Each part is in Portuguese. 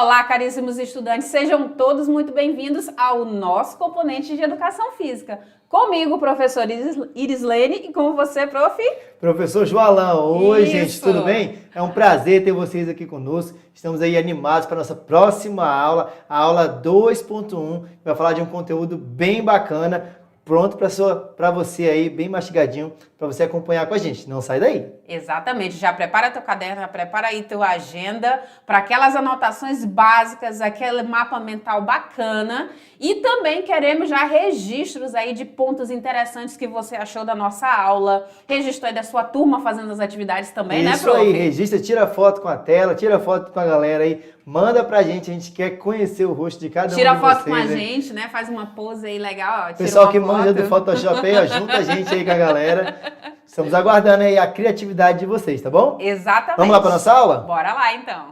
Olá, caríssimos estudantes, sejam todos muito bem-vindos ao nosso componente de Educação Física. Comigo, professor Irislene, e com você, prof. Professor Joalão. Oi, Isso. gente, tudo bem? É um prazer ter vocês aqui conosco. Estamos aí animados para a nossa próxima aula, a aula 2.1, que vai falar de um conteúdo bem bacana, pronto para você aí, bem mastigadinho, para você acompanhar com a gente. Não sai daí. Exatamente, já prepara teu caderno, já prepara aí tua agenda para aquelas anotações básicas, aquele mapa mental bacana, e também queremos já registros aí de pontos interessantes que você achou da nossa aula, registro aí da sua turma fazendo as atividades também, né, prof? Isso aí, registra, tira foto com a tela, tira foto com a galera aí, manda pra gente, a gente quer conhecer o rosto de cada um de vocês. Tira foto com a aí. gente, né, faz uma pose aí legal, ó, Pessoal que foto. manja do Photoshop aí, ó, junta a gente aí com a galera. Estamos aguardando aí a criatividade de vocês, tá bom? Exatamente. Vamos lá para nossa aula? Bora lá, então.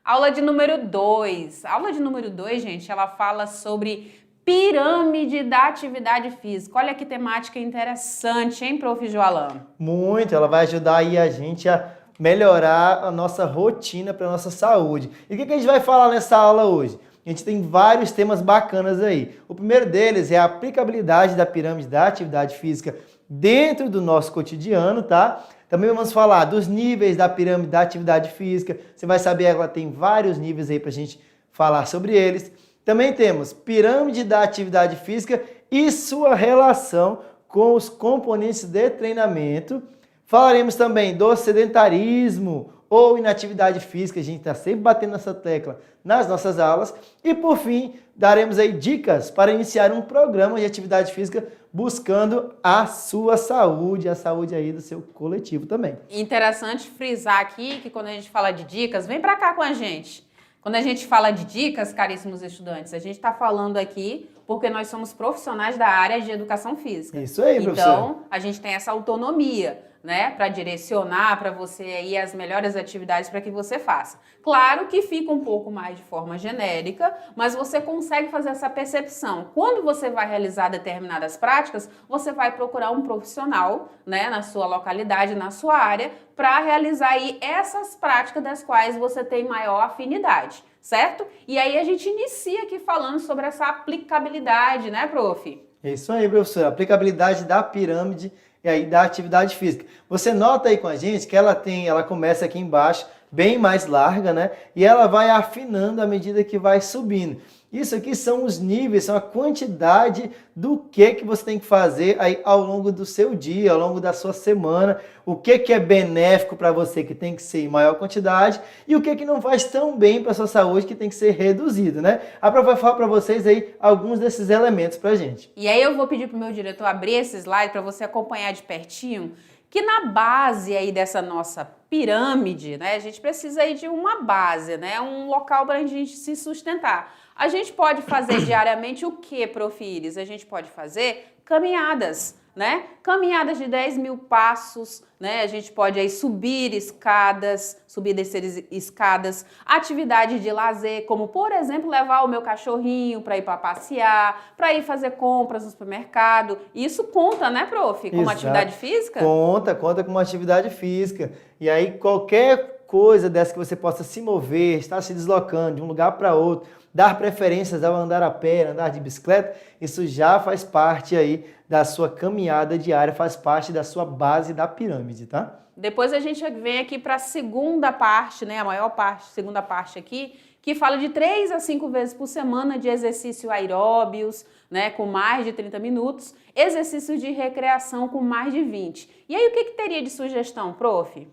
Aula de número 2. Aula de número 2, gente, ela fala sobre pirâmide da atividade física. Olha que temática interessante, hein, prof. Joalan? Muito, ela vai ajudar aí a gente a melhorar a nossa rotina para a nossa saúde. E o que a gente vai falar nessa aula hoje? A gente tem vários temas bacanas aí. O primeiro deles é a aplicabilidade da pirâmide da atividade física dentro do nosso cotidiano, tá? Também vamos falar dos níveis da pirâmide da atividade física. Você vai saber que ela tem vários níveis aí para a gente falar sobre eles. Também temos pirâmide da atividade física e sua relação com os componentes de treinamento. Falaremos também do sedentarismo ou inatividade física, a gente está sempre batendo nessa tecla nas nossas aulas. E por fim, daremos aí dicas para iniciar um programa de atividade física buscando a sua saúde, a saúde aí do seu coletivo também. Interessante frisar aqui que quando a gente fala de dicas, vem para cá com a gente. Quando a gente fala de dicas, caríssimos estudantes, a gente está falando aqui porque nós somos profissionais da área de educação física. Isso aí, professor. Então, a gente tem essa autonomia, né, para direcionar para você aí as melhores atividades para que você faça. Claro que fica um pouco mais de forma genérica, mas você consegue fazer essa percepção. Quando você vai realizar determinadas práticas, você vai procurar um profissional, né, na sua localidade, na sua área, para realizar aí essas práticas das quais você tem maior afinidade, certo? E aí a gente inicia aqui falando sobre essa aplicabilidade, né, prof? Isso aí, professor. Aplicabilidade da pirâmide e aí da atividade física. Você nota aí com a gente que ela começa aqui embaixo, bem mais larga, né? E ela vai afinando à medida que vai subindo. Isso aqui são os níveis, são a quantidade do que você tem que fazer aí ao longo do seu dia, ao longo da sua semana, o que é benéfico para você, que tem que ser em maior quantidade, e o que não faz tão bem para a sua saúde, que tem que ser reduzido, né? A Prof vai falar para vocês aí alguns desses elementos para a gente. E aí eu vou pedir para o meu diretor abrir esse slide para você acompanhar de pertinho, que na base aí dessa nossa pirâmide, né, a gente precisa aí de uma base, né, um local para a gente se sustentar. A gente pode fazer diariamente o que, prof. Iris? A gente pode fazer caminhadas, né? Caminhadas de 10.000 passos, né? A gente pode aí subir escadas, subir e descer escadas, atividade de lazer, como por exemplo levar o meu cachorrinho para ir para passear, para ir fazer compras no supermercado. Isso conta, né, prof? Como atividade física? Conta com uma atividade física. E aí qualquer coisa dessa que você possa se mover, estar se deslocando de um lugar para outro, dar preferências ao andar a pé, andar de bicicleta, isso já faz parte aí da sua caminhada diária, faz parte da sua base da pirâmide, tá? Depois a gente vem aqui para a segunda parte, né, a maior parte, segunda parte aqui, que fala de 3 a 5 vezes por semana de exercício aeróbios, né, com mais de 30 minutos, exercícios de recreação com mais de 20. E aí o que teria de sugestão, prof?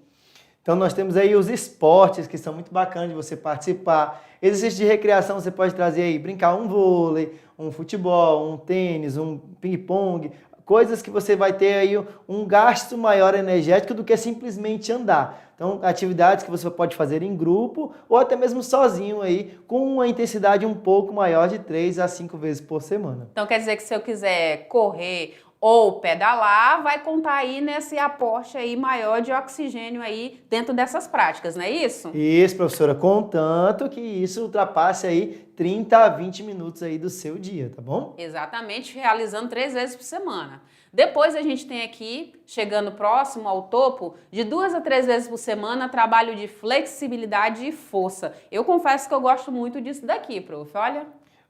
Então nós temos aí os esportes que são muito bacanas de você participar. Exercício de recreação você pode trazer aí, brincar um vôlei, um futebol, um tênis, um ping-pong, coisas que você vai ter aí um gasto maior energético do que simplesmente andar. Então atividades que você pode fazer em grupo ou até mesmo sozinho aí, com uma intensidade um pouco maior de 3 a 5 vezes por semana. Então quer dizer que se eu quiser correr ou pedalar, vai contar aí nesse aporte aí maior de oxigênio aí dentro dessas práticas, não é isso? Isso, professora, contanto que isso ultrapasse aí 30 a 20 minutos aí do seu dia, tá bom? Exatamente, realizando 3 vezes por semana. Depois a gente tem aqui, chegando próximo ao topo, de 2 a 3 vezes por semana, trabalho de flexibilidade e força. Eu confesso que eu gosto muito disso daqui, prof, olha.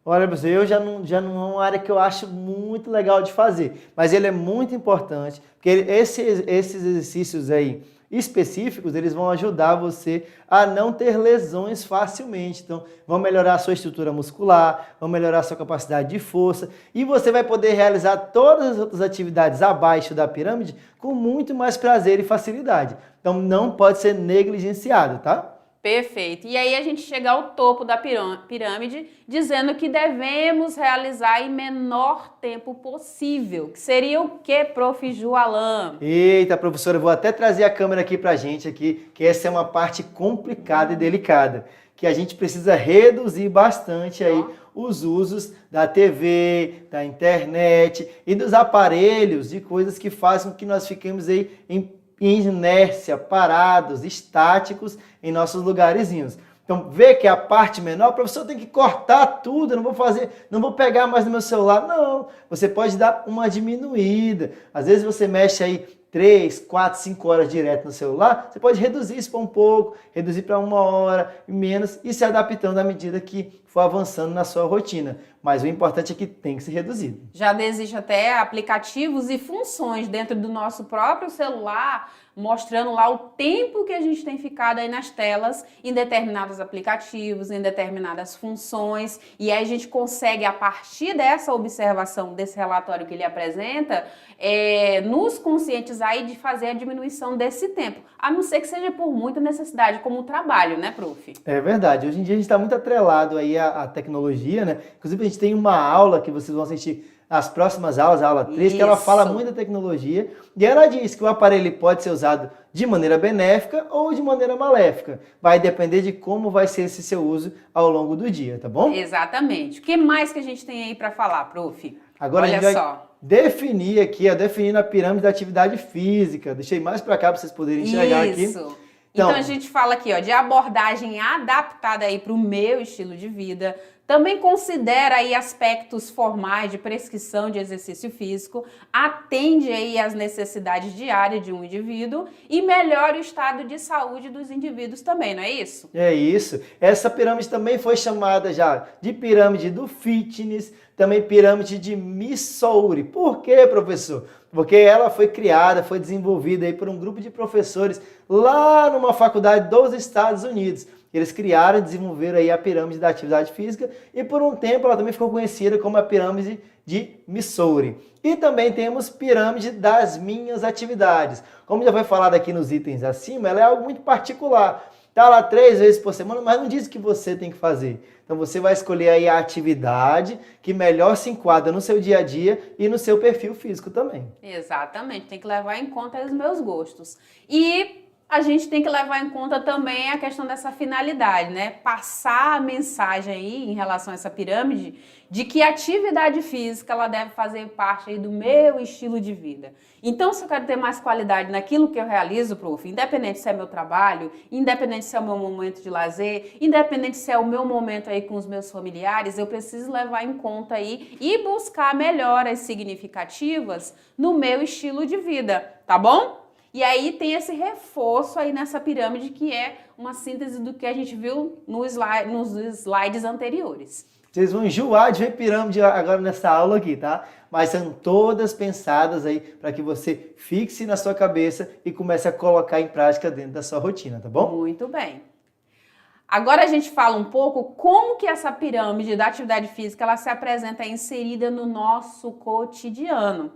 Olha, professor, eu já não é uma área que eu acho muito legal de fazer, mas ele é muito importante, porque esses exercícios aí específicos, eles vão ajudar você a não ter lesões facilmente. Então, vão melhorar a sua estrutura muscular, vão melhorar a sua capacidade de força e você vai poder realizar todas as outras atividades abaixo da pirâmide com muito mais prazer e facilidade. Então, não pode ser negligenciado, tá? Perfeito. E aí a gente chega ao topo da pirâmide dizendo que devemos realizar em menor tempo possível. Que seria o que, prof. Joalan? Eita, professora, eu vou até trazer a câmera aqui pra gente aqui, que essa é uma parte complicada e delicada, que a gente precisa reduzir bastante aí os usos da TV, da internet e dos aparelhos, de coisas que fazem com que nós fiquemos aí em inércia, parados, estáticos em nossos lugarzinhos. Então, vê que a parte menor, o professor tem que cortar tudo, eu não vou pegar mais no meu celular. Não, você pode dar uma diminuída. Às vezes você mexe aí 3, 4, 5 horas direto no celular, você pode reduzir isso para um pouco, reduzir para 1 hora e menos e se adaptando à medida que for avançando na sua rotina. Mas o importante é que tem que ser reduzido. Já existem até aplicativos e funções dentro do nosso próprio celular, mostrando lá o tempo que a gente tem ficado aí nas telas em determinados aplicativos, em determinadas funções, e aí a gente consegue, a partir dessa observação, desse relatório que ele apresenta, nos conscientizar aí de fazer a diminuição desse tempo, a não ser que seja por muita necessidade, como o trabalho, né, prof? É verdade, hoje em dia a gente está muito atrelado aí à tecnologia, né? Inclusive a gente tem uma aula que vocês vão assistir as próximas aulas, a aula 3, que ela fala muito da tecnologia e ela diz que o aparelho pode ser usado de maneira benéfica ou de maneira maléfica. Vai depender de como vai ser esse seu uso ao longo do dia, tá bom? Exatamente. O que mais que a gente tem aí para falar, prof? Agora olha a gente vai só. definir aqui, definindo a pirâmide da atividade física. Deixei mais para cá para vocês poderem enxergar aqui. Isso. Então a gente fala aqui, ó, de abordagem adaptada aí para o meu estilo de vida. Também considera aí aspectos formais de prescrição de exercício físico, atende aí às necessidades diárias de um indivíduo e melhora o estado de saúde dos indivíduos também, não é isso? É isso. Essa pirâmide também foi chamada já de pirâmide do fitness, também pirâmide de Missouri. Por quê, professor? Porque ela foi criada, foi desenvolvida aí por um grupo de professores lá numa faculdade dos Estados Unidos. Eles criaram e desenvolveram aí a pirâmide da atividade física e por um tempo ela também ficou conhecida como a pirâmide de Missouri. E também temos pirâmide das minhas atividades. Como já foi falado aqui nos itens acima, ela é algo muito particular. Está lá 3 vezes por semana, mas não diz o que você tem que fazer. Então você vai escolher aí a atividade que melhor se enquadra no seu dia a dia e no seu perfil físico também. Exatamente, tem que levar em conta os meus gostos. E a gente tem que levar em conta também a questão dessa finalidade, né? Passar a mensagem aí em relação a essa pirâmide de que a atividade física ela deve fazer parte aí do meu estilo de vida. Então, se eu quero ter mais qualidade naquilo que eu realizo, prof, independente se é meu trabalho, independente se é o meu momento de lazer, independente se é o meu momento aí com os meus familiares, eu preciso levar em conta aí e buscar melhoras significativas no meu estilo de vida, tá bom? E aí tem esse reforço aí nessa pirâmide que é uma síntese do que a gente viu nos slides anteriores. Vocês vão enjoar de ver pirâmide agora nessa aula aqui, tá? Mas são todas pensadas aí para que você fixe na sua cabeça e comece a colocar em prática dentro da sua rotina, tá bom? Muito bem. Agora a gente fala um pouco como que essa pirâmide da atividade física ela se apresenta inserida no nosso cotidiano.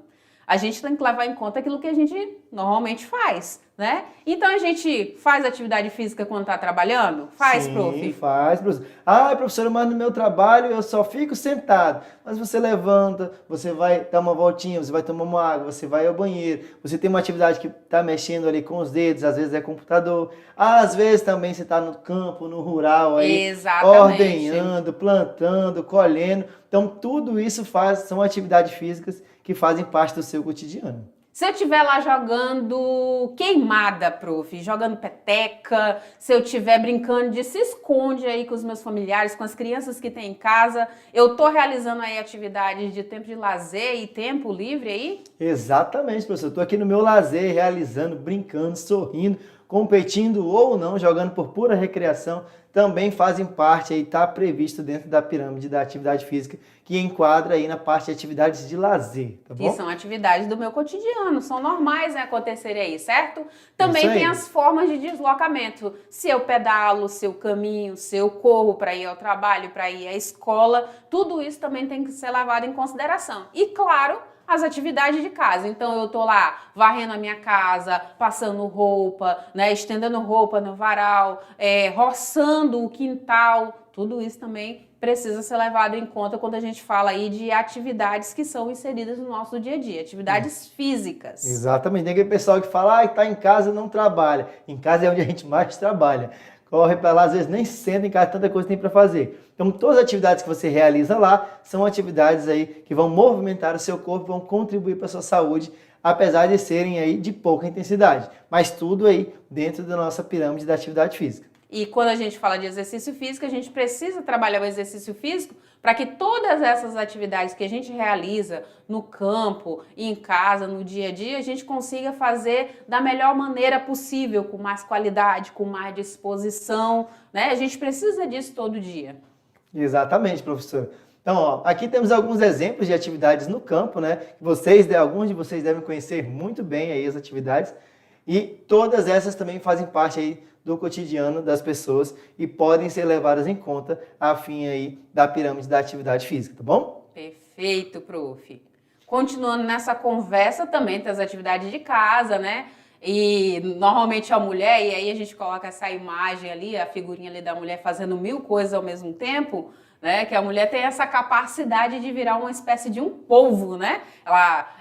A gente tem que levar em conta aquilo que a gente normalmente faz, né? Então a gente faz atividade física quando está trabalhando? Faz, Sim, prof? faz, professor. Ah, professora, mas no meu trabalho eu só fico sentado. Mas você levanta, você vai dar uma voltinha, você vai tomar uma água, você vai ao banheiro, você tem uma atividade que está mexendo ali com os dedos, às vezes é computador, às vezes também você está no campo, no rural aí, Exatamente. ordenhando, plantando, colhendo. Então tudo isso são atividades físicas que fazem parte do seu cotidiano. Se eu estiver lá jogando queimada, prof, jogando peteca, se eu estiver brincando de se esconde aí com os meus familiares, com as crianças que tem em casa, eu tô realizando aí atividades de tempo de lazer e tempo livre aí? Exatamente, professor. Estou aqui no meu lazer, realizando, brincando, sorrindo, competindo ou não, jogando por pura recreação, também fazem parte aí, está previsto dentro da pirâmide da atividade física, que enquadra aí na parte de atividades de lazer, tá bom? Que são atividades do meu cotidiano, são normais acontecerem aí, certo? Também Isso aí. tem as formas de deslocamento. Se eu pedalo, se eu caminho, se eu corro para ir ao trabalho, para ir à escola, tudo isso também tem que ser levado em consideração. E claro, as atividades de casa. Então eu tô lá varrendo a minha casa, passando roupa, né, estendendo roupa no varal, roçando o quintal. Tudo isso também precisa ser levado em conta quando a gente fala aí de atividades que são inseridas no nosso dia a dia, atividades físicas. Exatamente. Tem aquele pessoal que fala, está em casa e não trabalha. Em casa é onde a gente mais trabalha. Corre para lá, às vezes nem senta em casa, tanta coisa tem para fazer. Então, todas as atividades que você realiza lá são atividades aí que vão movimentar o seu corpo, vão contribuir para a sua saúde, apesar de serem aí de pouca intensidade. Mas tudo aí dentro da nossa pirâmide da atividade física. E quando a gente fala de exercício físico, a gente precisa trabalhar o exercício físico para que todas essas atividades que a gente realiza no campo, em casa, no dia a dia, a gente consiga fazer da melhor maneira possível, com mais qualidade, com mais disposição, né? A gente precisa disso todo dia. Exatamente, professor. Então, ó, aqui temos alguns exemplos de atividades no campo, né? Alguns de vocês devem conhecer muito bem aí as atividades. E todas essas também fazem parte aí do cotidiano das pessoas e podem ser levadas em conta a fim aí da pirâmide da atividade física, tá bom? Perfeito, prof. Continuando nessa conversa, também tem as atividades de casa, né? E normalmente a mulher, e aí a gente coloca essa imagem ali, a figurinha ali da mulher fazendo 1000 coisas ao mesmo tempo, né? Que a mulher tem essa capacidade de virar uma espécie de um polvo, né?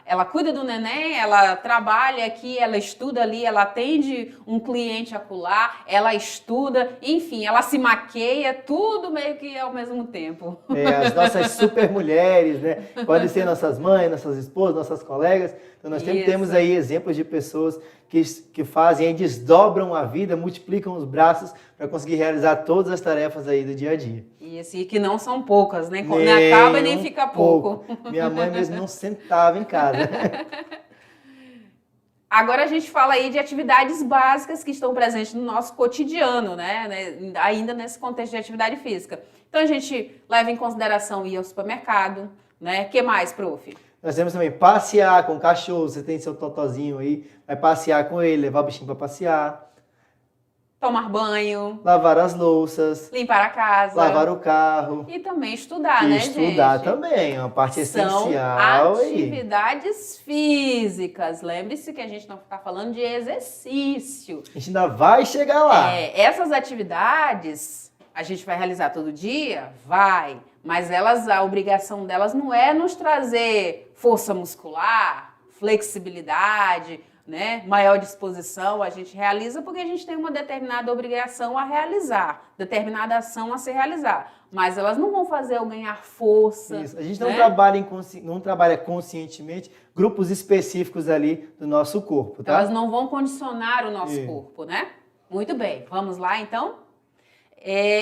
Ela cuida do neném, ela trabalha aqui, ela estuda ali, ela atende um cliente acolá, ela estuda, enfim, ela se maqueia, tudo meio que ao mesmo tempo. As nossas super mulheres, né? Podem ser nossas mães, nossas esposas, nossas colegas. Então nós temos aí exemplos de pessoas que fazem aí, desdobram a vida, multiplicam os braços para conseguir realizar todas as tarefas aí do dia a dia. Isso, e que não são poucas, né? Nem acaba e nem fica pouco. Minha mãe mesmo não sentava em casa. Agora a gente fala aí de atividades básicas que estão presentes no nosso cotidiano, né? Ainda nesse contexto de atividade física. Então a gente leva em consideração ir ao supermercado, né? O que mais, prof? Nós temos também passear com o cachorro, você tem seu totozinho aí, vai passear com ele, levar o bichinho para passear. Tomar banho. Lavar as louças. Limpar a casa. Lavar o carro. E também estudar, né, gente? Estudar também, é uma parte essencial. São atividades físicas. Lembre-se que a gente não está falando de exercício. A gente ainda vai chegar lá. Essas atividades a gente vai realizar todo dia? Vai. Mas a obrigação delas não é nos trazer força muscular, flexibilidade, né, maior disposição. A gente realiza porque a gente tem uma determinada obrigação a realizar, determinada ação a se realizar. Mas elas não vão fazer eu ganhar força. Isso. A gente né? não trabalha conscientemente grupos específicos ali do nosso corpo, tá? Elas não vão condicionar o nosso corpo, né? Muito bem. Vamos lá, então?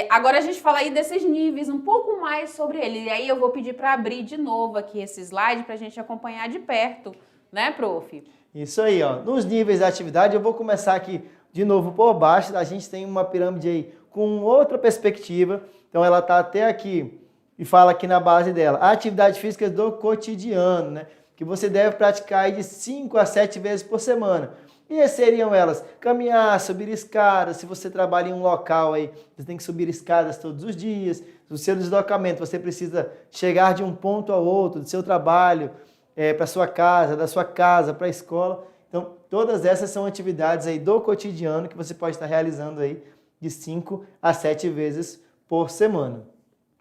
Agora a gente fala aí desses níveis, um pouco mais sobre ele. E aí eu vou pedir para abrir de novo aqui esse slide para a gente acompanhar de perto, né, prof? Isso aí, ó. Nos níveis da atividade, eu vou começar aqui de novo por baixo. A gente tem uma pirâmide aí com outra perspectiva. Então ela está até aqui e fala aqui na base dela. A atividade física do cotidiano, né? Que você deve praticar aí de 5 a 7 vezes por semana. E seriam elas: caminhar, subir escadas. Se você trabalha em um local aí, você tem que subir escadas todos os dias. No seu deslocamento, você precisa chegar de um ponto ao outro, do seu trabalho para sua casa, da sua casa para a escola. Então, todas essas são atividades aí do cotidiano que você pode estar realizando aí de 5 a 7 vezes por semana.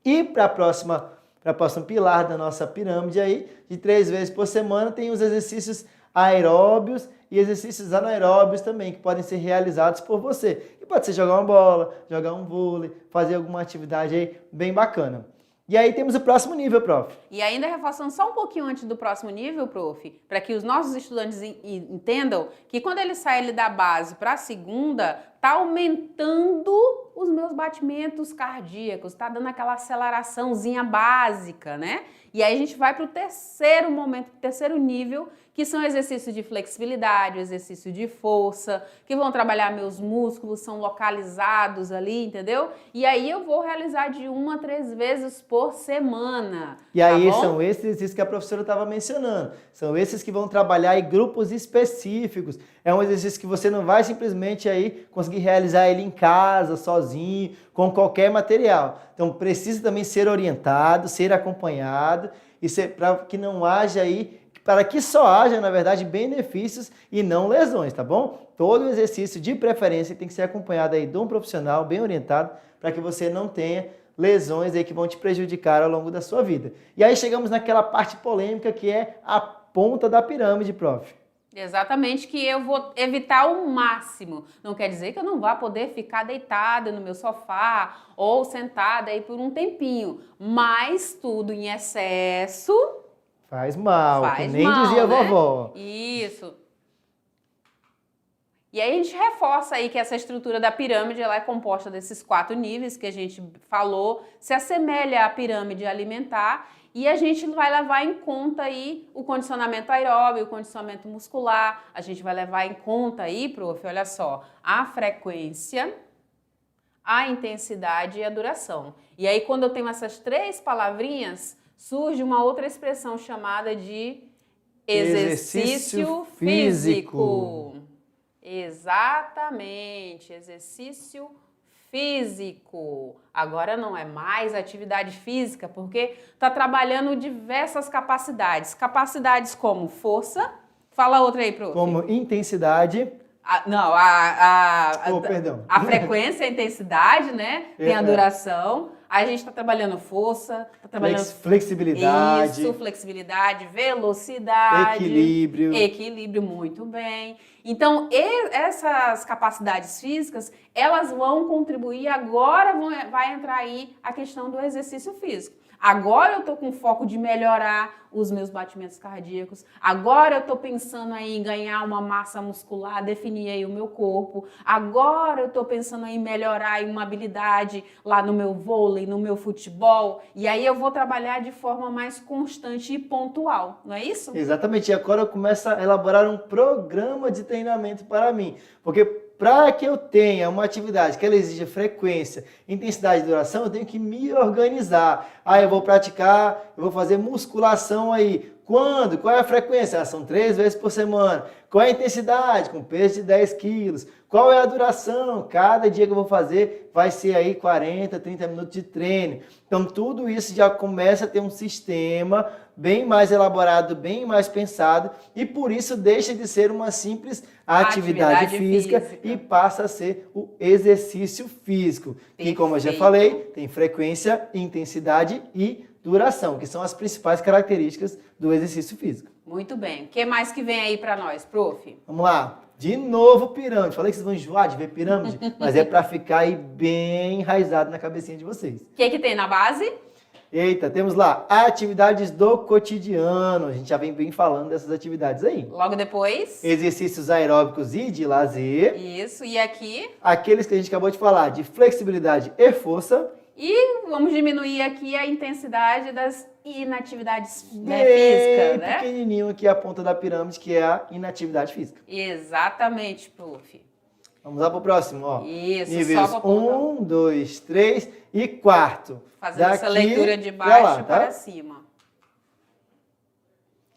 E para o próximo pilar da nossa pirâmide aí, de 3 vezes por semana, tem os exercícios aeróbios e exercícios anaeróbios também, que podem ser realizados por você. E pode ser jogar uma bola, jogar um vôlei, fazer alguma atividade aí bem bacana. E aí temos o próximo nível, prof. E ainda reforçando só um pouquinho antes do próximo nível, prof, para que os nossos estudantes entendam que quando eles saem da base para a segunda, tá aumentando os meus batimentos cardíacos, tá dando aquela aceleraçãozinha básica, né? E aí a gente vai para o terceiro momento, terceiro nível, que são exercícios de flexibilidade, exercício de força, que vão trabalhar meus músculos, são localizados ali, entendeu? E aí eu vou realizar de 1 a 3 vezes por semana. E aí são esses exercícios que a professora estava mencionando. São esses que vão trabalhar em grupos específicos. É um exercício que você não vai simplesmente aí conseguir realizar ele em casa, sozinho, com qualquer material. Então precisa também ser orientado, ser acompanhado, e para que não haja aí, para que só haja, na verdade, benefícios e não lesões, tá bom? Todo exercício, de preferência, tem que ser acompanhado aí de um profissional bem orientado, para que você não tenha lesões aí que vão te prejudicar ao longo da sua vida. E aí chegamos naquela parte polêmica que é a ponta da pirâmide, prof. Exatamente, que eu vou evitar ao máximo. Não quer dizer que eu não vá poder ficar deitada no meu sofá ou sentada aí por um tempinho, mas tudo em excesso faz mal, faz que nem mal, dizia a né? vovó. Isso. E aí a gente reforça aí que essa estrutura da pirâmide ela é composta desses 4 níveis que a gente falou, se assemelha à pirâmide alimentar, e a gente vai levar em conta aí o condicionamento aeróbio, o condicionamento muscular, a gente vai levar em conta aí, prof, olha só, a frequência, a intensidade e a duração. E aí quando eu tenho essas 3 palavrinhas, surge uma outra expressão chamada de exercício físico. Exatamente, exercício físico. Agora não é mais atividade física, porque está trabalhando diversas capacidades. Capacidades como força, fala outra aí, prof. Como intensidade. Perdão. A frequência, a intensidade, né? Tem a duração. Aí a gente está trabalhando força, está trabalhando flexibilidade. Isso, flexibilidade, velocidade. Equilíbrio. Equilíbrio, muito bem. Então, essas capacidades físicas, elas vão contribuir, agora vai entrar aí a questão do exercício físico. Agora eu estou com foco de melhorar os meus batimentos cardíacos. Agora eu estou pensando aí em ganhar uma massa muscular, definir aí o meu corpo. Agora eu estou pensando aí em melhorar aí uma habilidade lá no meu vôlei, no meu futebol. E aí eu vou trabalhar de forma mais constante e pontual, não é isso? Exatamente. E agora eu começo a elaborar um programa de treinamento para mim. Porque para que eu tenha uma atividade que ela exija frequência, intensidade e duração, eu tenho que me organizar. Aí eu vou praticar, eu vou fazer musculação aí. Quando? Qual é a frequência? São 3 vezes por semana. Qual é a intensidade? Com peso de 10 quilos. Qual é a duração? Cada dia que eu vou fazer vai ser aí 40, 30 minutos de treino. Então tudo isso já começa a ter um sistema bem mais elaborado, bem mais pensado, e por isso deixa de ser uma simples atividade física e passa a ser o exercício físico. Que, como eu já falei, tem frequência, intensidade e duração, que são as principais características do exercício físico. Muito bem. O que mais que vem aí para nós, prof? Vamos lá. De novo, pirâmide. Falei que vocês vão enjoar de ver pirâmide, mas é para ficar aí bem enraizado na cabecinha de vocês. O que tem na base? Eita, temos lá atividades do cotidiano. A gente já vem bem falando dessas atividades aí. Logo depois? Exercícios aeróbicos e de lazer. Isso, e aqui? Aqueles que a gente acabou de falar, de flexibilidade e força. E vamos diminuir aqui a intensidade das inatividades Bem físicas, né? pequenininho aqui a ponta da pirâmide, que é a inatividade física. Exatamente, prof. Vamos lá pro próximo, ó. Isso, níveis só para 1, 2, 3 e 4. Fazendo essa leitura de baixo para cima.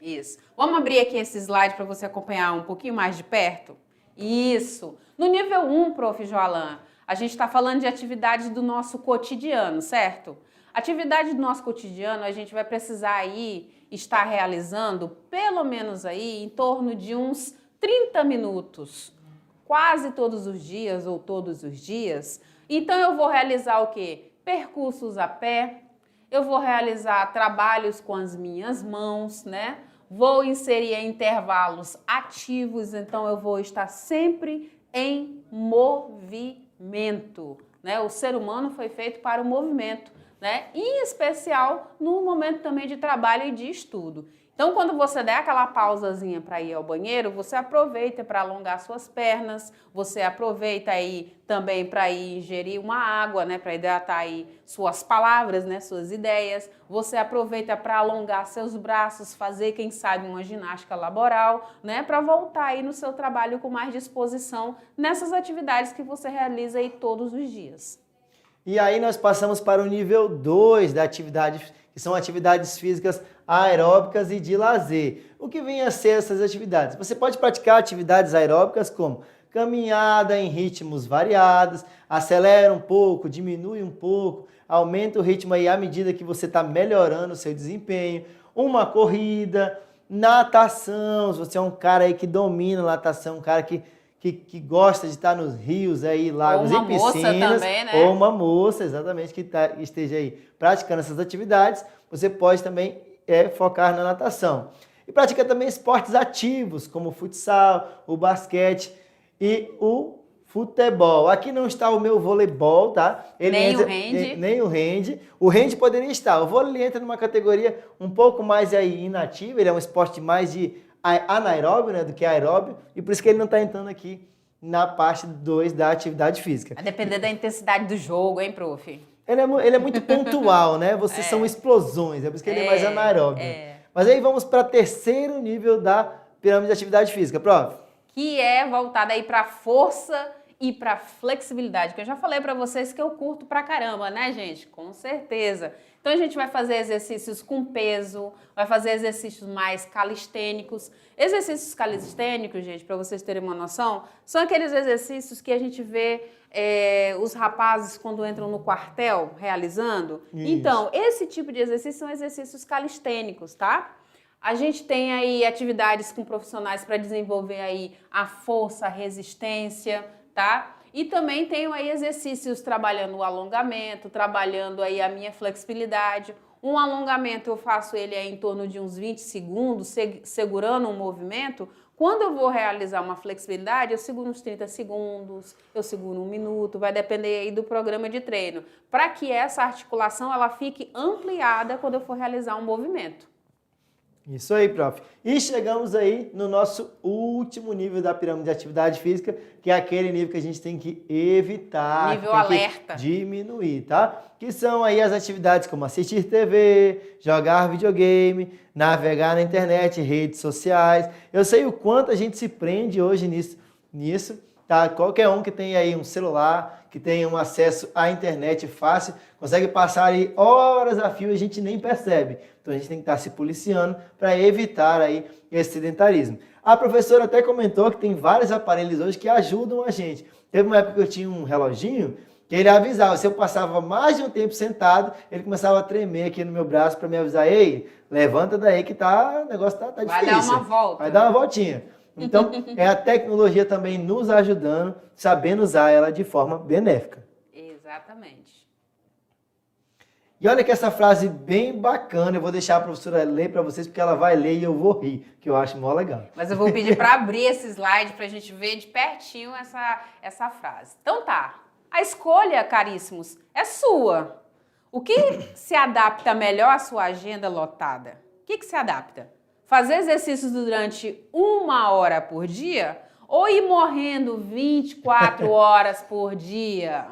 Isso. Vamos abrir aqui esse slide para você acompanhar um pouquinho mais de perto? Isso. No nível 1, prof. Joalan, a gente está falando de atividades do nosso cotidiano, certo? Atividade do nosso cotidiano, a gente vai precisar aí estar realizando pelo menos aí em torno de uns 30 minutos, quase todos os dias ou todos os dias, então eu vou realizar o quê? Percursos a pé, eu vou realizar trabalhos com as minhas mãos, né? Vou inserir intervalos ativos, então eu vou estar sempre em movimento, né? O ser humano foi feito para o movimento, né? Em especial no momento também de trabalho e de estudo. Então, quando você der aquela pausazinha para ir ao banheiro, você aproveita para alongar suas pernas, você aproveita aí também para ir ingerir uma água, né, para hidratar aí suas palavras, né, suas ideias. Você aproveita para alongar seus braços, fazer, quem sabe, uma ginástica laboral, né, para voltar aí no seu trabalho com mais disposição nessas atividades que você realiza aí todos os dias. E aí nós passamos para o nível 2 da atividade, que são atividades físicas aeróbicas e de lazer. O que vem a ser essas atividades? Você pode praticar atividades aeróbicas como caminhada em ritmos variados, acelera um pouco, diminui um pouco, aumenta o ritmo aí à medida que você está melhorando o seu desempenho, uma corrida, natação, se você é um cara aí que domina natação, um cara que gosta de estar nos rios, aí, lagos e piscinas, também, né? ou uma moça, exatamente, que esteja aí praticando essas atividades, você pode também focar na natação. E pratica também esportes ativos, como o futsal, o basquete e o futebol. Aqui não está o meu voleibol, tá? Nem o hand. Nem o hand. O hand poderia estar. O vôlei entra numa categoria um pouco mais aí inativa, ele é um esporte mais de anaeróbio, né, do que aeróbio, e por isso que ele não está entrando aqui na parte 2 da atividade física. A depender da intensidade do jogo, hein, prof? Ele é muito pontual, né? Vocês são explosões, é por isso que ele é mais anaeróbio. Mas aí vamos para o terceiro nível da pirâmide de atividade física, prof. Que é voltada aí para força e para flexibilidade, que eu já falei para vocês que eu curto pra caramba, né, gente? Com certeza. Então a gente vai fazer exercícios com peso, vai fazer exercícios mais calistênicos. Exercícios calistênicos, gente, para vocês terem uma noção, são aqueles exercícios que a gente vê os rapazes quando entram no quartel realizando. Isso. Então, esse tipo de exercício são exercícios calistênicos, tá? A gente tem aí atividades com profissionais para desenvolver aí a força, a resistência, tá? E também tenho aí exercícios trabalhando o alongamento, trabalhando aí a minha flexibilidade. Um alongamento eu faço ele aí em torno de uns 20 segundos, segurando um movimento. Quando eu vou realizar uma flexibilidade, eu seguro uns 30 segundos, eu seguro 1 minuto, vai depender aí do programa de treino, para que essa articulação ela fique ampliada quando eu for realizar um movimento. Isso aí, prof. E chegamos aí no nosso último nível da pirâmide de atividade física, que é aquele nível que a gente tem que evitar. Nível alerta. Diminuir, tá? Que são aí as atividades como assistir TV, jogar videogame, navegar na internet, redes sociais. Eu sei o quanto a gente se prende hoje nisso, tá? Qualquer um que tem aí um celular, que tenha um acesso à internet fácil, consegue passar aí horas a fio e a gente nem percebe. Então a gente tem que estar se policiando para evitar aí esse sedentarismo. A professora até comentou que tem vários aparelhos hoje que ajudam a gente. Teve uma época que eu tinha um reloginho que ele avisava, se eu passava mais de um tempo sentado, ele começava a tremer aqui no meu braço para me avisar, ei, levanta daí que o negócio tá difícil. Vai dar uma volta. Vai dar uma voltinha. Então, é a tecnologia também nos ajudando, sabendo usar ela de forma benéfica. Exatamente. E olha que essa frase bem bacana, eu vou deixar a professora ler para vocês, porque ela vai ler e eu vou rir, que eu acho mó legal. Mas eu vou pedir para abrir esse slide para a gente ver de pertinho essa frase. Então tá, a escolha, caríssimos, é sua. O que se adapta melhor à sua agenda lotada? O que se adapta? Fazer exercícios durante 1 hora por dia ou ir morrendo 24 horas por dia?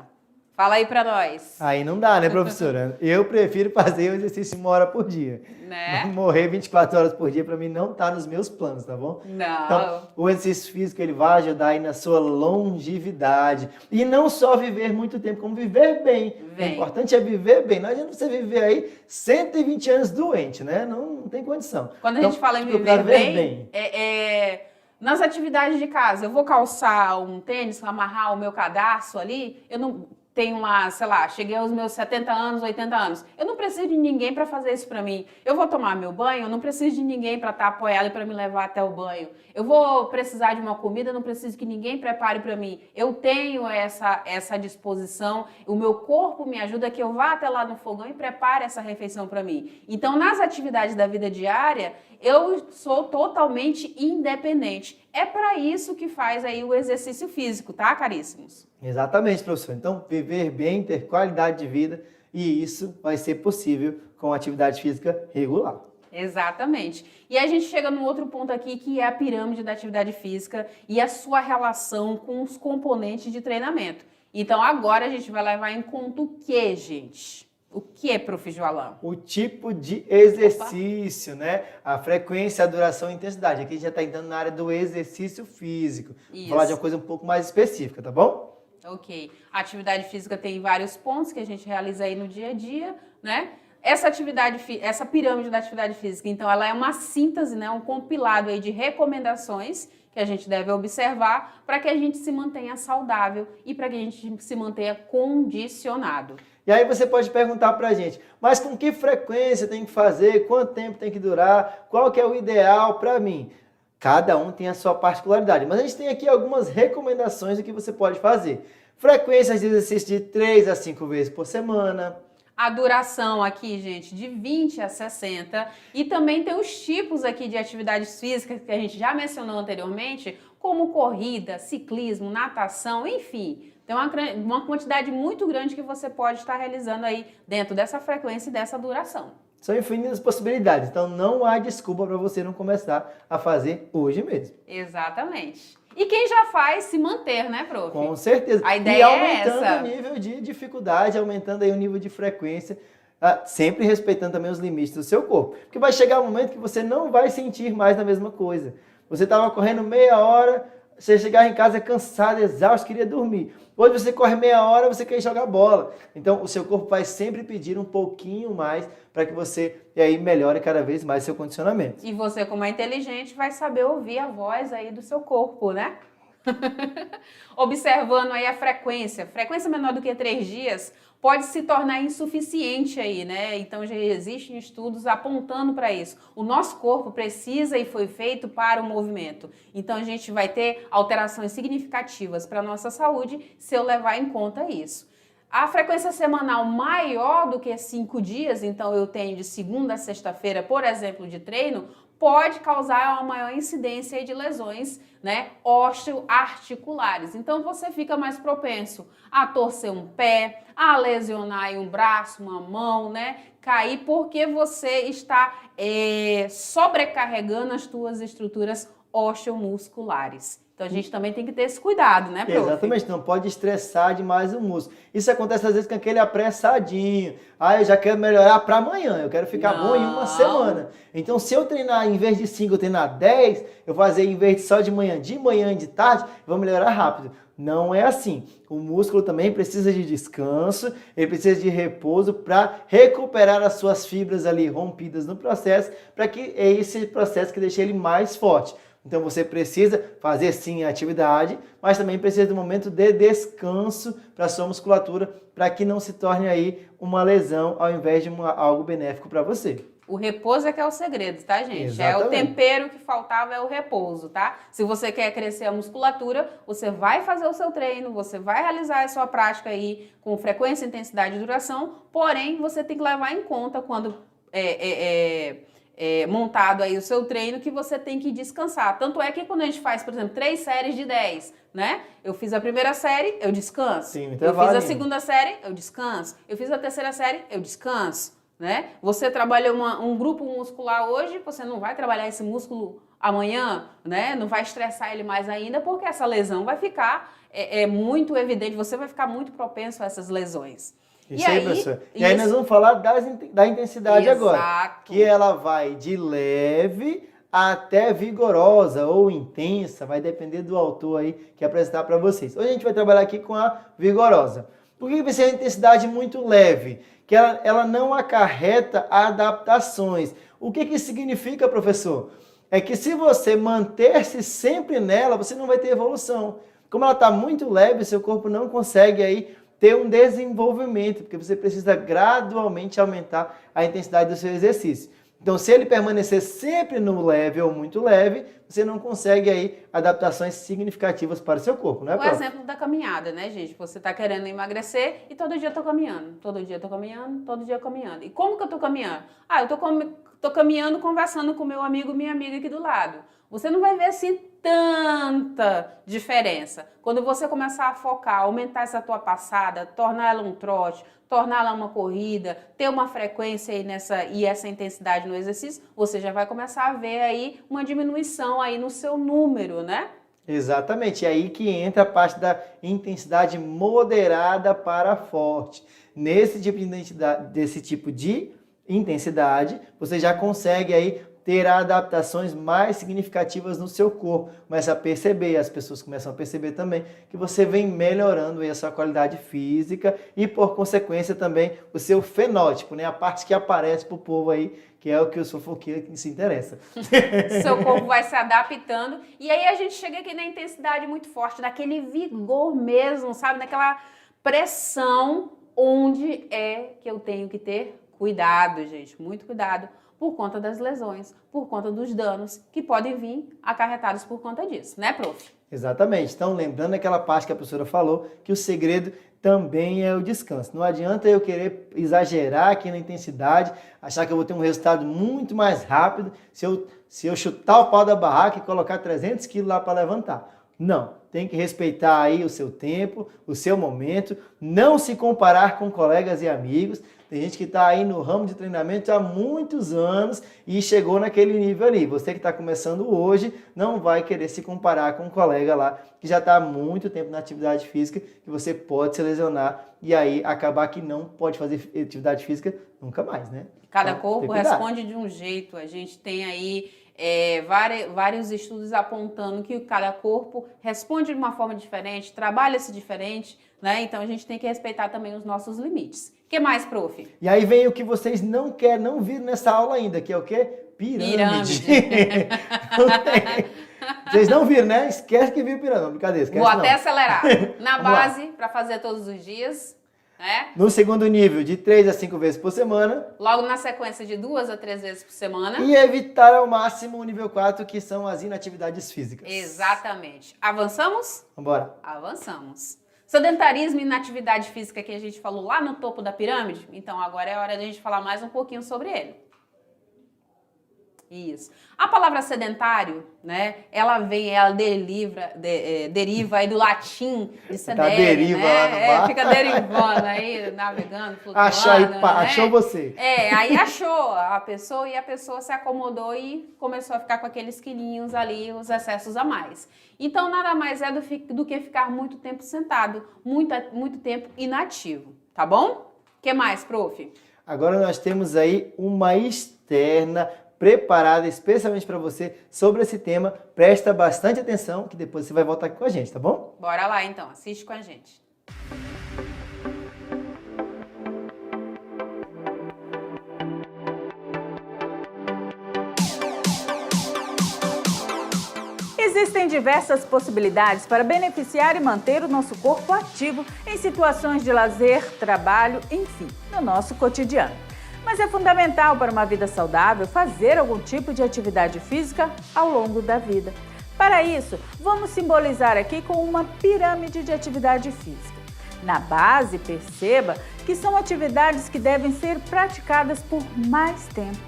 Fala aí pra nós. Aí não dá, né, professora? Eu prefiro fazer o exercício 1 hora por dia. Né? Morrer 24 horas por dia pra mim não tá nos meus planos, tá bom? Não. Então, o exercício físico ele vai ajudar aí na sua longevidade. E não só viver muito tempo, como viver bem. O importante é viver bem. Não adianta você viver aí 120 anos doente, né? Não tem condição. Quando a gente fala em viver bem, nas atividades de casa, eu vou calçar um tênis, amarrar o meu cadarço ali, eu não... tenho lá, sei lá, cheguei aos meus 70 anos, 80 anos. Eu não preciso de ninguém para fazer isso para mim. Eu vou tomar meu banho, eu não preciso de ninguém para estar apoiado e para me levar até o banho. Eu vou precisar de uma comida, eu não preciso que ninguém prepare para mim. Eu tenho essa disposição, o meu corpo me ajuda que eu vá até lá no fogão e prepare essa refeição para mim. Então, nas atividades da vida diária, eu sou totalmente independente. É para isso que faz aí o exercício físico, tá, caríssimos? Exatamente, professor. Então, viver bem, ter qualidade de vida, e isso vai ser possível com atividade física regular. Exatamente. E a gente chega num outro ponto aqui, que é a pirâmide da atividade física e a sua relação com os componentes de treinamento. Então, agora a gente vai levar em conta o que, gente? O que é, prof. Joalã? O tipo de exercício, né? A frequência, a duração e a intensidade. Aqui a gente já está entrando na área do exercício físico. Vou falar de uma coisa um pouco mais específica, tá bom? Ok. A atividade física tem vários pontos que a gente realiza aí no dia a dia, né? Essa pirâmide da atividade física, então, ela é uma síntese, né? Um compilado aí de recomendações que a gente deve observar para que a gente se mantenha saudável e para que a gente se mantenha condicionado. E aí você pode perguntar pra gente, mas com que frequência tem que fazer, quanto tempo tem que durar, qual que é o ideal para mim? Cada um tem a sua particularidade, mas a gente tem aqui algumas recomendações do que você pode fazer. Frequências de exercício de 3 a 5 vezes por semana. A duração aqui, gente, de 20 a 60. E também tem os tipos aqui de atividades físicas que a gente já mencionou anteriormente, como corrida, ciclismo, natação, enfim. Tem uma quantidade muito grande que você pode estar realizando aí dentro dessa frequência e dessa duração. São infinitas possibilidades, então não há desculpa para você não começar a fazer hoje mesmo. Exatamente. E quem já faz, se manter, né, prof? Com certeza. A ideia e é aumentando essa. o nível de dificuldade, aumentando aí o nível de frequência, sempre respeitando também os limites do seu corpo. Porque vai chegar um momento que você não vai sentir mais a mesma coisa. Você estava correndo meia hora, você chegava em casa cansado, exausto, queria dormir. Hoje você corre meia hora, você quer jogar bola. Então o seu corpo vai sempre pedir um pouquinho mais para que você aí melhore cada vez mais seu condicionamento. E você, como é inteligente, vai saber ouvir a voz aí do seu corpo, né? Observando aí a frequência menor do que 3 dias pode se tornar insuficiente aí, né? Então já existem estudos apontando para isso. O nosso corpo precisa e foi feito para o movimento. Então a gente vai ter alterações significativas para a nossa saúde se eu levar em conta isso. A frequência semanal maior do que 5 dias, então eu tenho de segunda a sexta-feira, por exemplo, de treino, pode causar uma maior incidência de lesões, né, osteoarticulares. Então você fica mais propenso a torcer um pé, a lesionar um braço, uma mão, né, cair, porque você está sobrecarregando as tuas estruturas osteomusculares. Então a gente também tem que ter esse cuidado, né, prof? Exatamente, não pode estressar demais o músculo. Isso acontece às vezes com aquele apressadinho. Eu já quero melhorar para amanhã, eu quero ficar bom em uma semana. Então se eu treinar, em vez de 5, eu treinar 10, eu vou fazer em vez de só de manhã e de tarde, eu vou melhorar rápido. Não é assim. O músculo também precisa de descanso, ele precisa de repouso para recuperar as suas fibras ali rompidas no processo, para que é esse processo que deixe ele mais forte. Então você precisa fazer sim a atividade, mas também precisa de um momento de descanso para a sua musculatura, para que não se torne aí uma lesão ao invés de algo benéfico para você. O repouso é que é o segredo, tá, gente? Exatamente. É o tempero que faltava, é o repouso, tá? Se você quer crescer a musculatura, você vai fazer o seu treino, você vai realizar a sua prática aí com frequência, intensidade e duração, porém você tem que levar em conta quando montado aí o seu treino, que você tem que descansar. Tanto é que quando a gente faz, por exemplo, 3 séries de 10, né? Eu fiz a primeira série, eu descanso. Sim, eu fiz a segunda série, eu descanso. Eu fiz a terceira série, eu descanso, né? Você trabalha um grupo muscular hoje, você não vai trabalhar esse músculo amanhã, né? Não vai estressar ele mais ainda, porque essa lesão vai ficar muito evidente, você vai ficar muito propenso a essas lesões. Isso aí, professor. E aí nós vamos falar da intensidade agora. Que ela vai de leve até vigorosa ou intensa, vai depender do autor aí que apresentar para vocês. Hoje a gente vai trabalhar aqui com a vigorosa. Por que vai ser a intensidade muito leve? Que ela não acarreta adaptações. O que isso significa, professor? É que se você manter-se sempre nela, você não vai ter evolução. Como ela está muito leve, seu corpo não consegue aí ter um desenvolvimento, porque você precisa gradualmente aumentar a intensidade do seu exercício. Então, se ele permanecer sempre no leve ou muito leve, você não consegue aí adaptações significativas para o seu corpo, né, O prof? exemplo da caminhada, né, gente? Você tá querendo emagrecer e todo dia eu tô caminhando. Todo dia eu tô caminhando, todo dia eu caminhando. E como que eu tô caminhando? Ah, eu tô caminhando, conversando com meu amigo, minha amiga aqui do lado. Você não vai ver assim tanta diferença. Quando você começar a focar, aumentar essa tua passada, tornar ela um trote, tornar ela uma corrida, ter uma frequência aí e essa intensidade no exercício, você já vai começar a ver aí uma diminuição aí no seu número, né? Exatamente, é aí que entra a parte da intensidade moderada para forte. Desse tipo de intensidade, você já consegue aí ter adaptações mais significativas no seu corpo. Começa a perceber, as pessoas começam a perceber também que você vem melhorando aí a sua qualidade física e, por consequência, também o seu fenótipo, né? A parte que aparece para o povo aí, que é o que os fofoqueiros se interessa. Seu corpo vai se adaptando e aí a gente chega aqui na intensidade muito forte, naquele vigor mesmo, sabe? Naquela pressão, onde é que eu tenho que ter cuidado, gente, muito cuidado, por conta das lesões, por conta dos danos que podem vir acarretados por conta disso, né, prof? Exatamente. Então, lembrando aquela parte que a professora falou, que o segredo também é o descanso. Não adianta eu querer exagerar aqui na intensidade, achar que eu vou ter um resultado muito mais rápido se eu chutar o pau da barraca e colocar 300 quilos lá para levantar. Não, tem que respeitar aí o seu tempo, o seu momento, não se comparar com colegas e amigos. Tem gente que está aí no ramo de treinamento há muitos anos e chegou naquele nível ali. Você que está começando hoje não vai querer se comparar com um colega lá que já está há muito tempo na atividade física, que você pode se lesionar e aí acabar que não pode fazer atividade física nunca mais, né? Cada Então, corpo responde de um jeito. A gente tem aí vários estudos apontando que cada corpo responde de uma forma diferente, trabalha-se diferente, né? Então a gente tem que respeitar também os nossos limites. O que mais, prof? E aí vem o que vocês não viram nessa aula ainda, que é o quê? Pirâmide. Vocês não viram, né? Esquece que viu pirâmide. Brincadeira, esquece. Vou não. até acelerar. Na base, para fazer todos os dias, né? No segundo nível, de 3 a 5 vezes por semana. Logo na sequência de 2 a 3 vezes por semana. E evitar ao máximo o nível 4, que são as inatividades físicas. Exatamente. Avançamos? Vambora. Avançamos. Sedentarismo e inatividade física que a gente falou lá no topo da pirâmide, então agora é hora de a gente falar mais um pouquinho sobre ele. Isso. A palavra sedentário, né, ela deriva aí do latim de sedere, deriva né? lá no bar. Fica derivando aí, navegando, flutuando, Achou você. Aí achou a pessoa e a pessoa se acomodou e começou a ficar com aqueles quilinhos ali, os excessos a mais. Então, nada mais é do que ficar muito tempo sentado, muito tempo inativo, tá bom? O que mais, prof? Agora nós temos aí uma externa preparada especialmente para você sobre esse tema. Presta bastante atenção que depois você vai voltar aqui com a gente, tá bom? Bora lá então, assiste com a gente. Existem diversas possibilidades para beneficiar e manter o nosso corpo ativo em situações de lazer, trabalho, enfim, no nosso cotidiano. Mas é fundamental para uma vida saudável fazer algum tipo de atividade física ao longo da vida. Para isso, vamos simbolizar aqui com uma pirâmide de atividade física. Na base, perceba que são atividades que devem ser praticadas por mais tempo.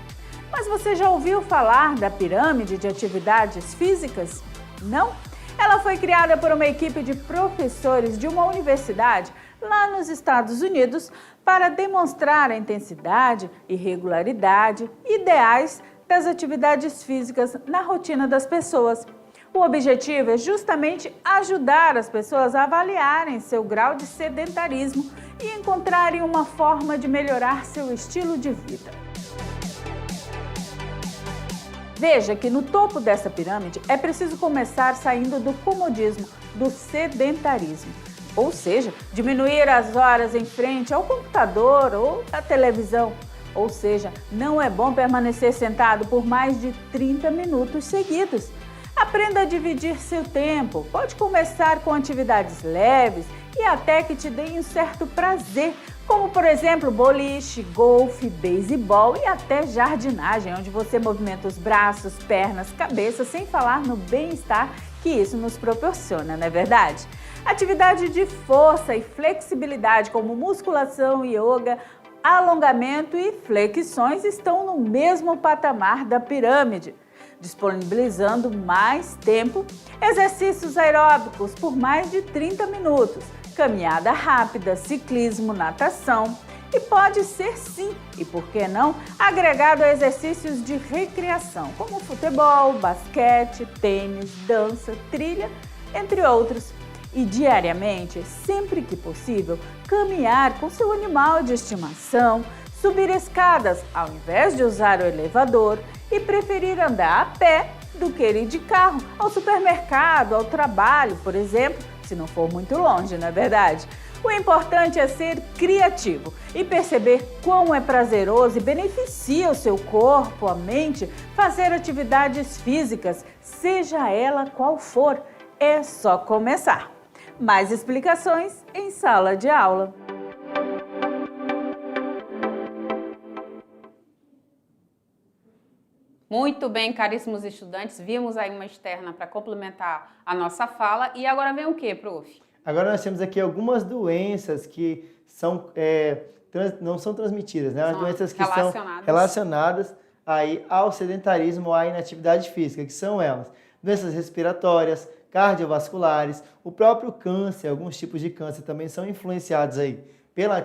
Mas você já ouviu falar da pirâmide de atividades físicas? Não? Ela foi criada por uma equipe de professores de uma universidade lá nos Estados Unidos para demonstrar a intensidade e regularidade ideais das atividades físicas na rotina das pessoas. O objetivo é justamente ajudar as pessoas a avaliarem seu grau de sedentarismo e encontrarem uma forma de melhorar seu estilo de vida. Veja que no topo dessa pirâmide é preciso começar saindo do comodismo, do sedentarismo. Ou seja, diminuir as horas em frente ao computador ou à televisão. Ou seja, não é bom permanecer sentado por mais de 30 minutos seguidos. Aprenda a dividir seu tempo. Pode começar com atividades leves e até que te deem um certo prazer, como por exemplo boliche, golfe, beisebol e até jardinagem, onde você movimenta os braços, pernas, cabeça, sem falar no bem-estar que isso nos proporciona, não é verdade? Atividade de força e flexibilidade como musculação, yoga, alongamento e flexões estão no mesmo patamar da pirâmide, disponibilizando mais tempo, exercícios aeróbicos por mais de 30 minutos, caminhada rápida, ciclismo, natação e pode ser sim, e por que não, agregado a exercícios de recreação, como futebol, basquete, tênis, dança, trilha, entre outros. E diariamente, sempre que possível, caminhar com seu animal de estimação, subir escadas ao invés de usar o elevador e preferir andar a pé do que ir de carro ao supermercado, ao trabalho, por exemplo, se não for muito longe, não é verdade? O importante é ser criativo e perceber quão é prazeroso e beneficia o seu corpo, a mente, fazer atividades físicas, seja ela qual for, é só começar. Mais explicações em sala de aula. Muito bem, caríssimos estudantes, vimos aí uma externa para complementar a nossa fala. E agora vem o quê, prof? Agora nós temos aqui algumas doenças que são, não são transmitidas, né? As doenças que são relacionadas aí ao sedentarismo ou à inatividade física, que são elas: doenças respiratórias, cardiovasculares, o próprio câncer, alguns tipos de câncer também são influenciados aí pela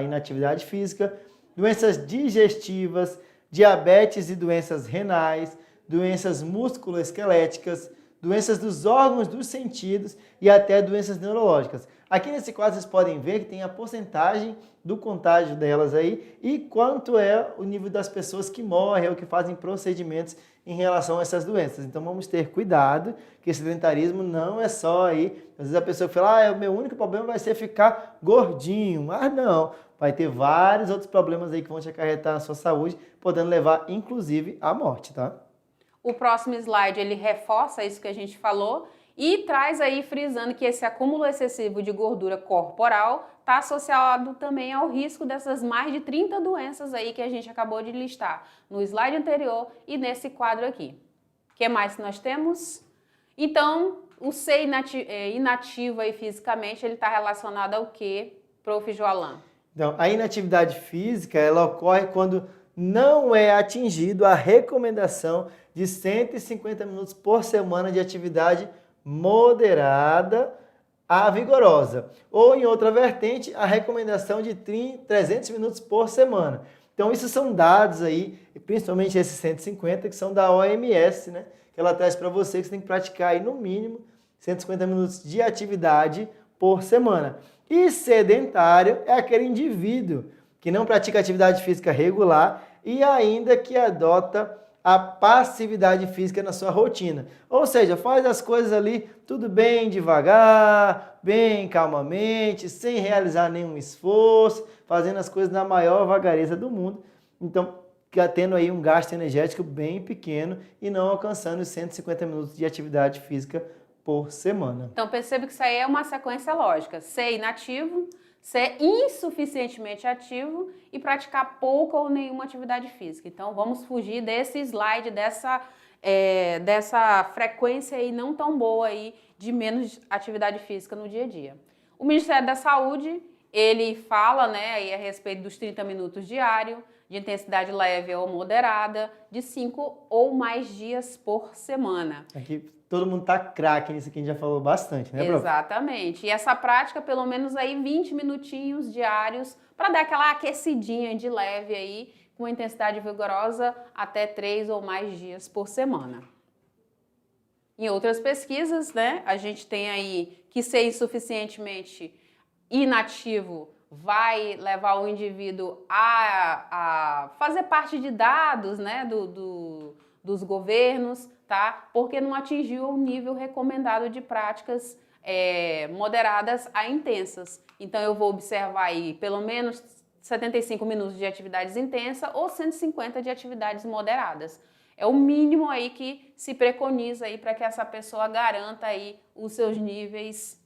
inatividade física, doenças digestivas, diabetes e doenças renais, doenças musculoesqueléticas, doenças dos órgãos dos sentidos e até doenças neurológicas. Aqui nesse quadro vocês podem ver que tem a porcentagem do contágio delas aí e quanto é o nível das pessoas que morrem ou que fazem procedimentos em relação a essas doenças. Então vamos ter cuidado, que esse sedentarismo não é só aí, às vezes a pessoa fala, o meu único problema vai ser ficar gordinho, mas não, vai ter vários outros problemas aí que vão te acarretar na sua saúde, podendo levar inclusive à morte, tá? O próximo slide, ele reforça isso que a gente falou e traz aí frisando que esse acúmulo excessivo de gordura corporal está associado também ao risco dessas mais de 30 doenças aí que a gente acabou de listar no slide anterior e nesse quadro aqui. O que mais nós temos? Então, o ser inativo aí fisicamente, ele está relacionado ao quê, prof. Joalan? Então, a inatividade física, ela ocorre quando não é atingido a recomendação de 150 minutos por semana de atividade moderada a vigorosa. Ou, em outra vertente, a recomendação de 300 minutos por semana. Então, isso são dados aí, principalmente esses 150, que são da OMS, né? Que ela traz para você que você tem que praticar aí, no mínimo 150 minutos de atividade por semana. E sedentário é aquele indivíduo que não pratica atividade física regular e ainda que adota a passividade física na sua rotina. Ou seja, faz as coisas ali tudo bem devagar, bem calmamente, sem realizar nenhum esforço, fazendo as coisas na maior vagareza do mundo. Então, tendo aí um gasto energético bem pequeno e não alcançando os 150 minutos de atividade física por semana. Então, perceba que isso aí é uma sequência lógica. Ser inativo, ser insuficientemente ativo e praticar pouca ou nenhuma atividade física. Então, vamos fugir desse slide, dessa frequência aí não tão boa aí de menos atividade física no dia a dia. O Ministério da Saúde, ele fala, né, aí a respeito dos 30 minutos diário, de intensidade leve ou moderada, de 5 ou mais dias por semana. Aqui todo mundo tá craque nisso aqui, a gente já falou bastante, né, prof? Exatamente. E essa prática, pelo menos aí 20 minutinhos diários, para dar aquela aquecidinha de leve aí, com intensidade vigorosa, até 3 ou mais dias por semana. Em outras pesquisas, né, a gente tem aí que ser insuficientemente inativo vai levar o indivíduo a fazer parte de dados, né, dos governos, tá? Porque não atingiu o nível recomendado de práticas moderadas a intensas. Então, eu vou observar aí pelo menos 75 minutos de atividades intensas ou 150 de atividades moderadas. É o mínimo aí que se preconiza aí para que essa pessoa garanta aí os seus níveis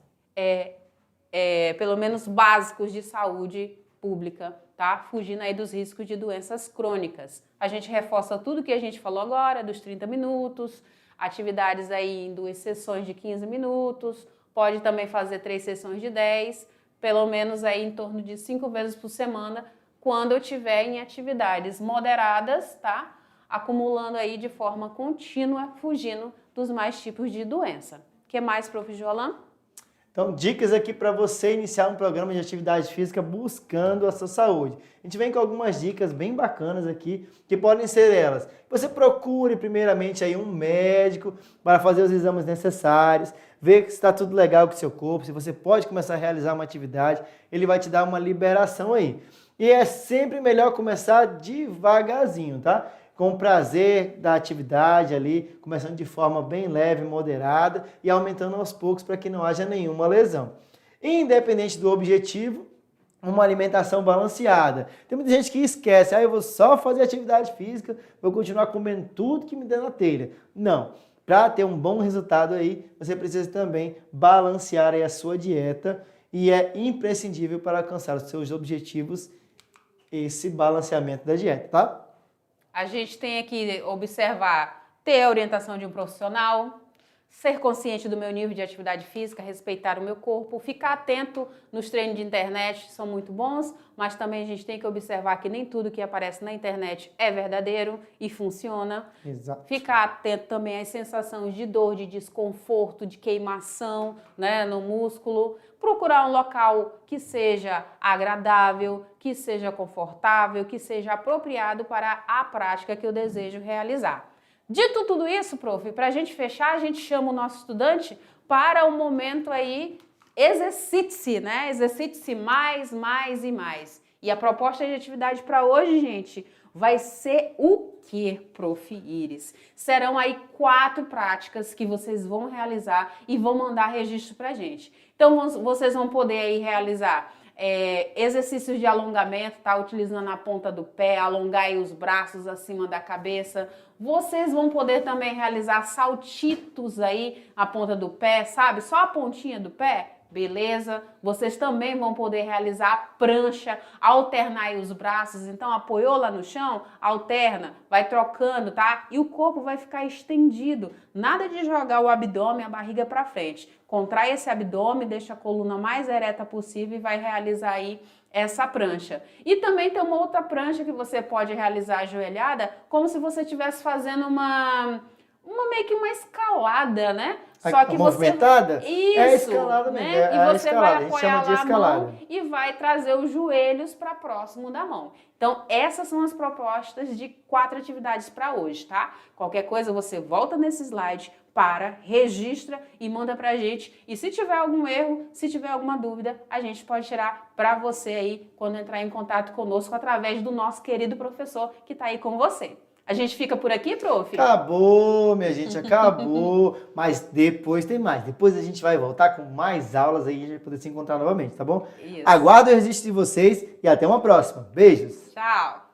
pelo menos básicos de saúde pública, tá? Fugindo aí dos riscos de doenças crônicas. A gente reforça tudo que a gente falou agora, dos 30 minutos, atividades aí em 2 sessões de 15 minutos, pode também fazer 3 sessões de 10, pelo menos aí em torno de 5 vezes por semana, quando eu tiver em atividades moderadas, tá? Acumulando aí de forma contínua, fugindo dos mais tipos de doença. O que mais, prof. Jolan? Então, dicas aqui para você iniciar um programa de atividade física buscando a sua saúde. A gente vem com algumas dicas bem bacanas aqui, que podem ser elas. Você procure primeiramente aí um médico para fazer os exames necessários, ver se está tudo legal com o seu corpo, se você pode começar a realizar uma atividade, ele vai te dar uma liberação aí. E é sempre melhor começar devagarzinho, tá? Com o prazer da atividade ali, começando de forma bem leve, moderada e aumentando aos poucos para que não haja nenhuma lesão. Independente do objetivo, uma alimentação balanceada. Tem muita gente que esquece, eu vou só fazer atividade física, vou continuar comendo tudo que me der na telha. Não, para ter um bom resultado aí, você precisa também balancear aí a sua dieta e é imprescindível para alcançar os seus objetivos esse balanceamento da dieta, tá? A gente tem que observar, ter a orientação de um profissional, ser consciente do meu nível de atividade física, respeitar o meu corpo, ficar atento nos treinos de internet, são muito bons, mas também a gente tem que observar que nem tudo que aparece na internet é verdadeiro e funciona. Exato. Ficar atento também às sensações de dor, de desconforto, de queimação, né, no músculo. Procurar um local que seja agradável, que seja confortável, que seja apropriado para a prática que eu desejo realizar. Dito tudo isso, prof, para a gente fechar, a gente chama o nosso estudante para um momento aí, exercite-se, né? Exercite-se mais, mais e mais. E a proposta de atividade para hoje, gente, vai ser o quê, prof. Iris? Serão aí 4 práticas que vocês vão realizar e vão mandar registro para a gente. Então, vocês vão poder aí realizar exercícios de alongamento, tá? Utilizando a ponta do pé, alongar aí os braços acima da cabeça. Vocês vão poder também realizar saltitos aí, a ponta do pé, sabe? Só a pontinha do pé. Beleza? Vocês também vão poder realizar a prancha, alternar aí os braços, então apoiou lá no chão, alterna, vai trocando, tá? E o corpo vai ficar estendido, nada de jogar o abdômen, a barriga para frente. Contrai esse abdômen, deixa a coluna mais ereta possível e vai realizar aí essa prancha. E também tem uma outra prancha que você pode realizar ajoelhada, como se você estivesse fazendo meio que uma escalada, né? Só que movimentada? Isso, é escalada mesmo, né? E você vai apoiar lá a mão e vai trazer os joelhos para próximo da mão. Então, essas são as propostas de 4 atividades para hoje, tá? Qualquer coisa, você volta nesse slide, registra e manda pra gente. E se tiver algum erro, se tiver alguma dúvida, a gente pode tirar para você aí quando entrar em contato conosco através do nosso querido professor que tá aí com você. A gente fica por aqui, prof? Acabou, minha gente, acabou. Mas depois tem mais. Depois a gente vai voltar com mais aulas aí, a gente vai poder se encontrar novamente, tá bom? Isso. Aguardo o registro de vocês e até uma próxima. Beijos. Tchau.